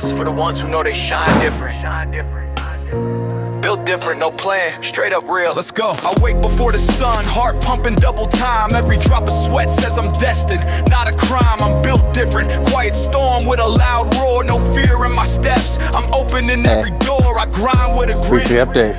This is for the ones who know they shine different. Built different, no plan, straight up real. Let's go. I wake before the sun, heart pumping double time. Every drop of sweat says I'm destined, not a crime. I'm built different, quiet storm with a loud roar. No fear in my steps, I'm opening every door. I grind with a grin. Weekly update.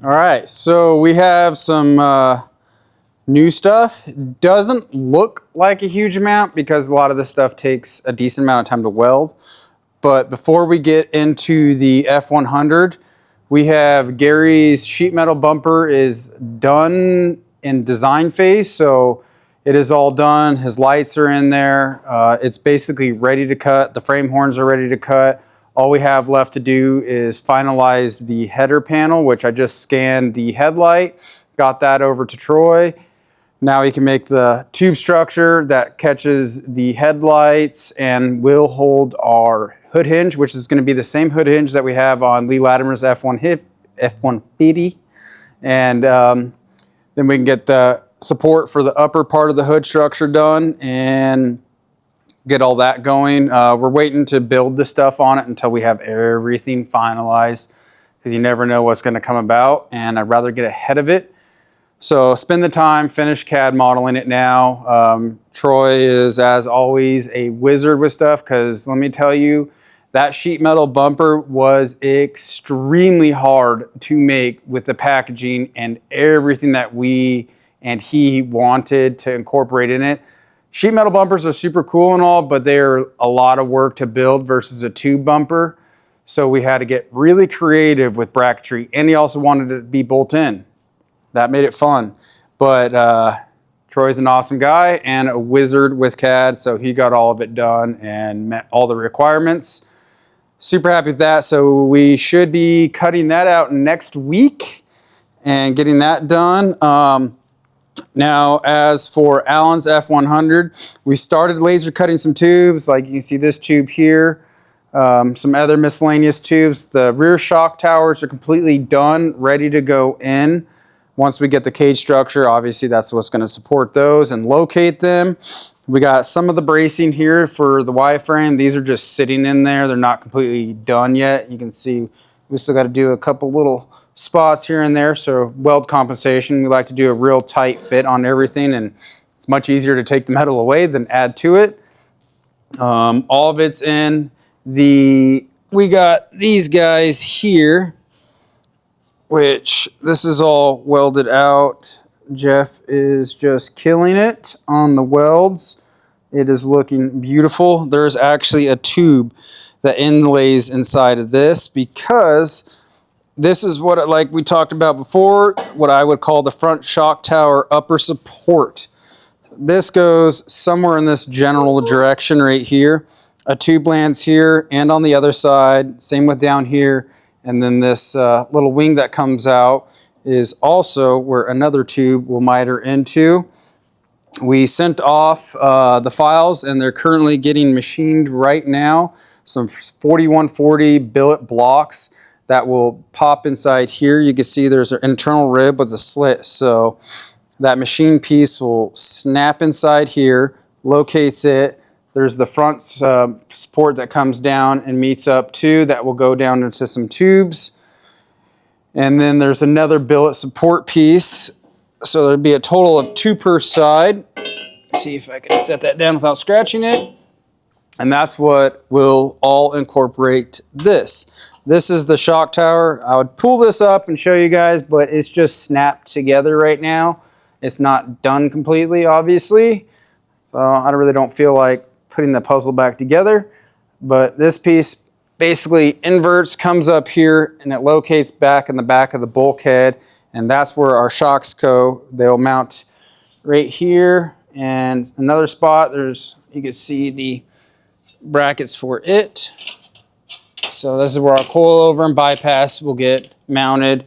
All right, so we have some new stuff. Doesn't look like a huge amount because a lot of this stuff takes a decent amount of time to weld. But before we get into the F100, we have Gary's sheet metal bumper is done in design phase. So it is all done. His lights are in there. It's basically ready to cut. The frame horns are ready to cut. All we have left to do is finalize the header panel, which I just scanned the headlight, got that over to Troy. Now he can make the tube structure that catches the headlights and will hold our hood hinge, which is going to be the same hood hinge that we have on Lee Latimer's F150. And then we can get the support for the upper part of the hood structure done and get all that going. We're waiting to build the stuff on it until we have everything finalized, because you never know what's going to come about, and I'd rather get ahead of it. So spend the time, finish CAD modeling it now. Troy is, as always, a wizard with stuff, because let me tell you, that sheet metal bumper was extremely hard to make with the packaging and everything that we and he wanted to incorporate in it. Sheet metal bumpers are super cool and all, but they're a lot of work to build versus a tube bumper. So we had to get really creative with bracketry, and he also wanted it to be bolt-in. That made it fun. But Troy's an awesome guy and a wizard with CAD, so he got all of it done and met all the requirements. Super happy with that. So we should be cutting that out next week and getting that done. Now, as for Alan's F100, we started laser cutting some tubes. Like you can see this tube here, some other miscellaneous tubes. The rear shock towers are completely done, ready to go in. Once we get the cage structure, obviously that's what's going to support those and locate them. We got some of the bracing here for the Y-frame. These are just sitting in there. They're not completely done yet. You can see we still got to do a couple little spots here and there. So weld compensation, we like to do a real tight fit on everything, and it's much easier to take the metal away than add to it. All of it's in. We got these guys here, which this is all welded out. Jeff is just killing it on the welds. It is looking beautiful. There's actually a tube that inlays inside of this, because this is what, like we talked about before, what I would call the front shock tower upper support. This goes somewhere in this general direction right here. A tube lands here and on the other side, same with down here. And then this little wing that comes out is also where another tube will miter into. We sent off the files, and they're currently getting machined right now. Some 4140 billet blocks that will pop inside here. You can see there's an internal rib with a slit. So that machine piece will snap inside here, locates it. There's the front support that comes down and meets up too, that will go down into some tubes. And then there's another billet support piece. So there'll be a total of 2 per side. See if I can set that down without scratching it. And that's what will all incorporate this. This is the shock tower. I would pull this up and show you guys, but it's just snapped together right now. It's not done completely, obviously. So I really don't feel like putting the puzzle back together. But this piece basically inverts, comes up here, and it locates back in the back of the bulkhead. And that's where our shocks go. They'll mount right here. And another spot, you can see the brackets for it. So this is where our coilover and bypass will get mounted.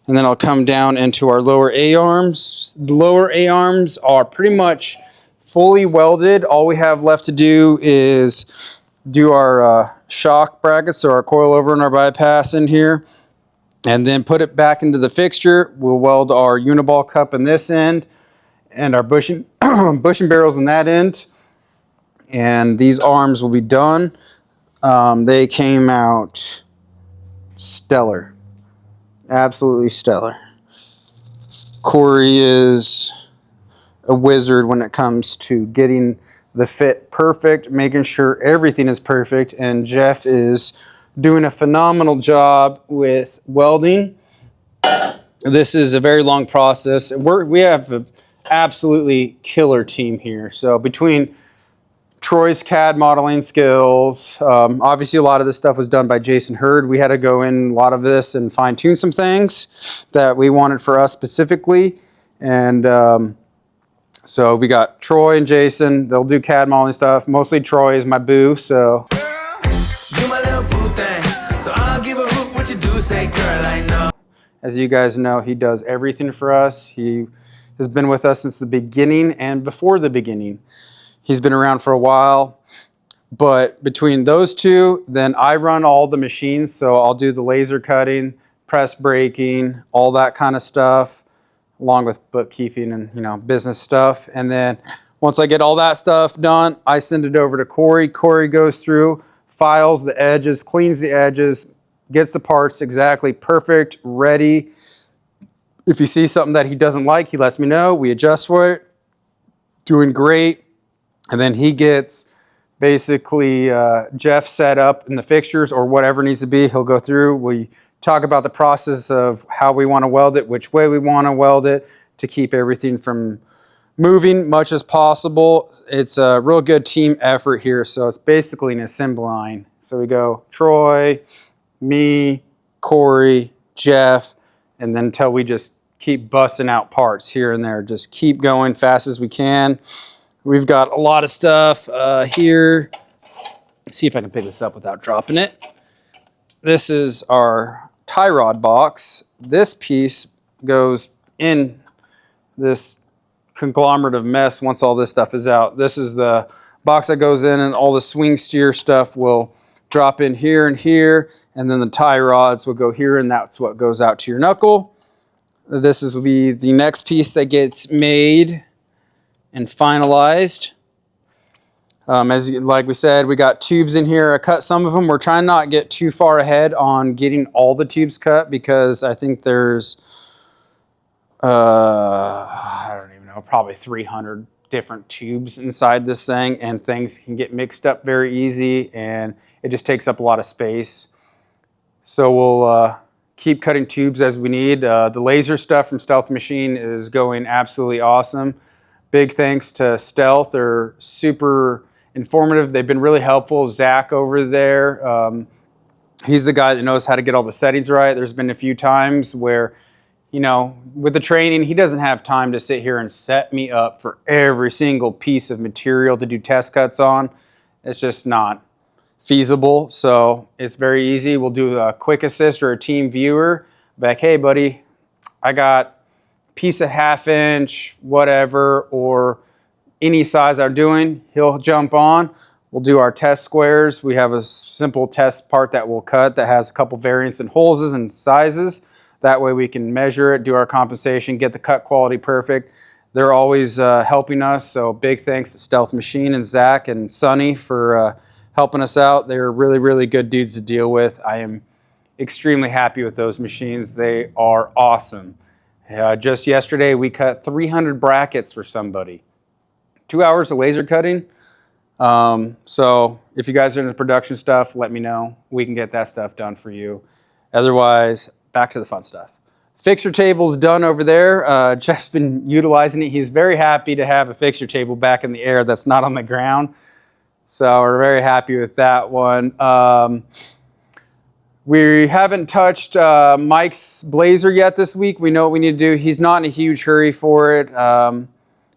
And then I'll come down into our lower A-arms. The lower A-arms are pretty much fully welded. All we have left to do is do our shock brackets, so our coilover and our bypass in here, and then put it back into the fixture. We'll weld our uniball cup in this end and our bushing barrels in that end. And these arms will be done. They came out stellar. Absolutely stellar. Corey is a wizard when it comes to getting the fit perfect, making sure everything is perfect, and Jeff is doing a phenomenal job with welding. This is a very long process. We have an absolutely killer team here. So between Troy's CAD modeling skills, obviously a lot of this stuff was done by Jason Hurd. We had to go in a lot of this and fine tune some things that we wanted for us specifically. And so we got Troy and Jason. They'll do CAD modeling stuff. Mostly Troy is my boo, so. You my little boo thing, so I'll give a hoot what you do, say girl, I know. As you guys know, he does everything for us. He has been with us since the beginning and before the beginning. He's been around for a while, but between those two, then I run all the machines. So I'll do the laser cutting, press braking, all that kind of stuff, along with bookkeeping and business stuff. And then once I get all that stuff done, I send it over to Corey. Corey goes through, files the edges, cleans the edges, gets the parts exactly perfect, ready. If he sees something that he doesn't like, he lets me know. We adjust for it. Doing great. And then he gets basically Jeff set up in the fixtures or whatever needs to be. He'll go through. We talk about the process of how we want to weld it, which way we want to weld it to keep everything from moving much as possible. It's a real good team effort here. So it's basically an assembly line. So we go Troy, me, Corey, Jeff, and then until we just keep busting out parts here and there. Just keep going fast as we can. We've got a lot of stuff here. Let's see if I can pick this up without dropping it. This is our tie rod box. This piece goes in this conglomerate of mess once all this stuff is out. This is the box that goes in, and all the swing steer stuff will drop in here and here, and then the tie rods will go here, and that's what goes out to your knuckle. This will be the next piece that gets made and finalized. Like we said, we got tubes in here. I cut some of them. We're trying not to get too far ahead on getting all the tubes cut because I think there's, I don't even know, probably 300 different tubes inside this thing, and things can get mixed up very easy, and it just takes up a lot of space. So we'll keep cutting tubes as we need. The laser stuff from Stealth Machine is going absolutely awesome. Big thanks to Stealth. They're super informative. They've been really helpful. Zach over there, he's the guy that knows how to get all the settings right. There's been a few times where, with the training, he doesn't have time to sit here and set me up for every single piece of material to do test cuts on. It's just not feasible. So it's very easy. We'll do a quick assist or a team viewer. Like, hey, buddy, I got piece of 1/2 inch, whatever, or any size I'm doing, he'll jump on. We'll do our test squares. We have a simple test part that we'll cut that has a couple variants in holes and sizes. That way we can measure it, do our compensation, get the cut quality perfect. They're always helping us, so big thanks to Stealth Machine and Zach and Sonny for helping us out. They're really, really good dudes to deal with. I am extremely happy with those machines. They are awesome. Just yesterday, we cut 300 brackets for somebody. 2 hours of laser cutting. So if you guys are into production stuff, let me know. We can get that stuff done for you. Otherwise, back to the fun stuff. Fixture table's done over there. Jeff's been utilizing it. He's very happy to have a fixture table back in the air that's not on the ground. So we're very happy with that one. We haven't touched Mike's blazer yet this week. We know what we need to do. He's not in a huge hurry for it.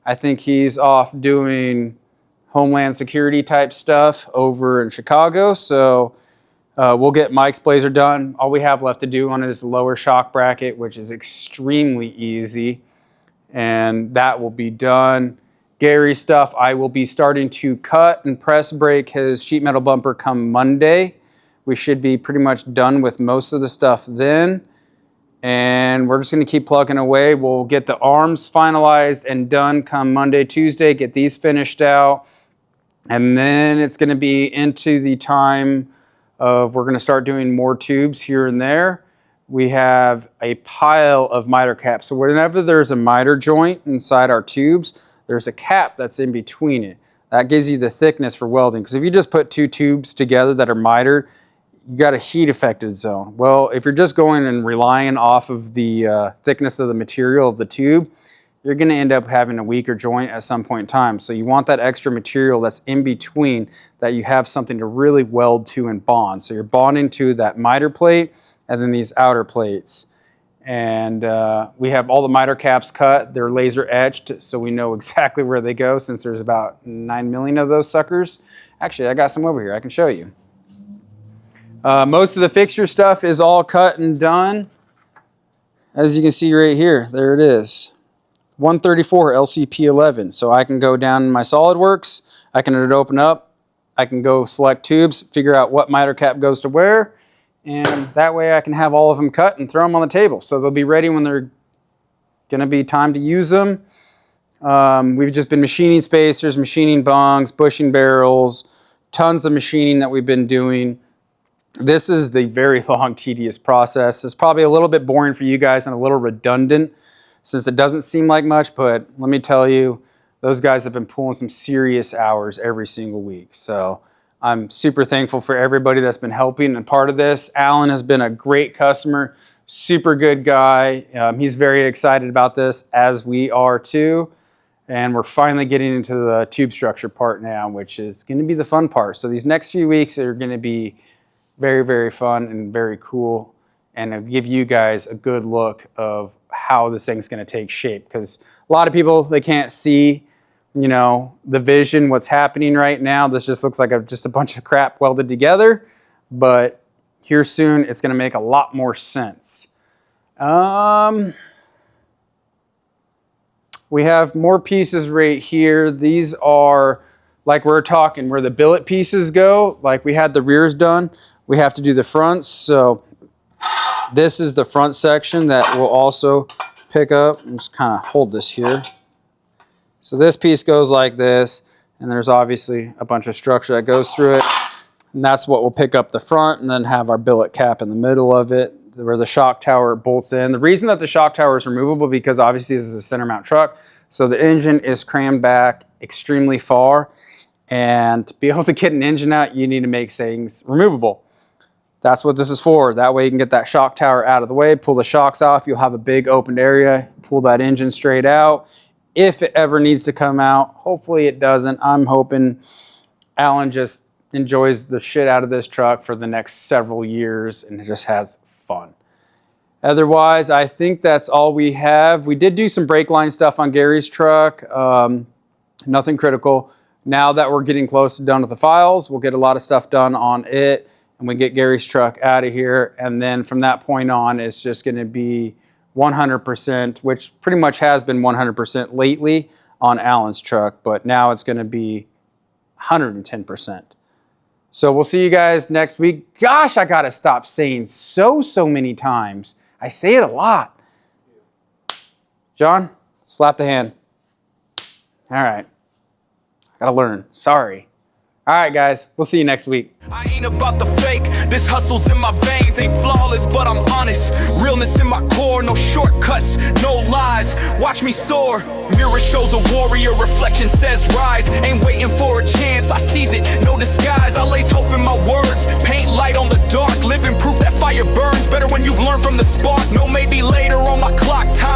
I think he's off doing Homeland Security type stuff over in Chicago. So we'll get Mike's blazer done. All we have left to do on it is the lower shock bracket, which is extremely easy. And that will be done. Gary's stuff, I will be starting to cut and press brake his sheet metal bumper come Monday. We should be pretty much done with most of the stuff then. And we're just going to keep plugging away. We'll get the arms finalized and done come Monday, Tuesday, get these finished out. And then it's going to be into the time of we're going to start doing more tubes here and there. We have a pile of miter caps. So whenever there's a miter joint inside our tubes, there's a cap that's in between it. That gives you the thickness for welding. Because if you just put two tubes together that are mitered, you got a heat affected zone. Well, if you're just going and relying off of the thickness of the material of the tube, you're going to end up having a weaker joint at some point in time. So you want that extra material that's in between, that you have something to really weld to and bond. So you're bonding to that miter plate and then these outer plates. And we have all the miter caps cut. They're laser etched, so we know exactly where they go, since there's about 9 million of those suckers. Actually, I got some over here. I can show you. Most of the fixture stuff is all cut and done. As you can see right here, there it is. 134 LCP11. So I can go down in my SolidWorks, I can open up, I can go select tubes, figure out what miter cap goes to where, and that way I can have all of them cut and throw them on the table. So they'll be ready when they're gonna be time to use them. We've just been machining spacers, machining bongs, bushing barrels, tons of machining that we've been doing. This is the very long, tedious process. It's probably a little bit boring for you guys and a little redundant, since it doesn't seem like much, but let me tell you, those guys have been pulling some serious hours every single week. So I'm super thankful for everybody that's been helping and part of this. Alan has been a great customer, super good guy. He's very excited about this, as we are too. And we're finally getting into the tube structure part now, which is gonna be the fun part. So these next few weeks are gonna be very, very fun and very cool, and it'll give you guys a good look of how this thing's going to take shape, because a lot of people, they can't see, you know, the vision, what's happening right now. This just looks like just a bunch of crap welded together, but here soon it's going to make a lot more sense. We have more pieces right here. These are, like we're talking, where the billet pieces go. Like we had the rears done, we have to do the fronts. So this is the front section that we'll also pick up. I'm just kind of hold this here. So this piece goes like this, and there's obviously a bunch of structure that goes through it. And that's what we'll pick up the front, and then have our billet cap in the middle of it, where the shock tower bolts in. The reason that the shock tower is removable, because obviously this is a center mount truck, so the engine is crammed back extremely far. And to be able to get an engine out, you need to make things removable. That's what this is for. That way you can get that shock tower out of the way, pull the shocks off, you'll have a big open area, pull that engine straight out. If it ever needs to come out, hopefully it doesn't. I'm hoping Alan just enjoys the shit out of this truck for the next several years and just has fun. Otherwise, I think that's all we have. We did do some brake line stuff on Gary's truck, nothing critical. Now that we're getting close to done with the files, we'll get a lot of stuff done on it, and we get Gary's truck out of here. And then from that point on, it's just going to be 100%, which pretty much has been 100% lately on Alan's truck, but now it's going to be 110%. So we'll see you guys next week. Gosh, I got to stop saying so many times. I say it a lot. John, slap the hand. All right. I got to learn. Sorry. All right, guys. We'll see you next week. I ain't about the fake, this hustle's in my veins. Ain't flawless, but I'm honest. Realness in my core, no shortcuts, no lies. Watch me soar. Mirror shows a warrior, reflection says rise. Ain't waiting for a chance, I seize it, no disguise. I lace hope in my words, paint light on the dark. Living proof that fire burns better when you've learned from the spark. No maybe later on my clock, time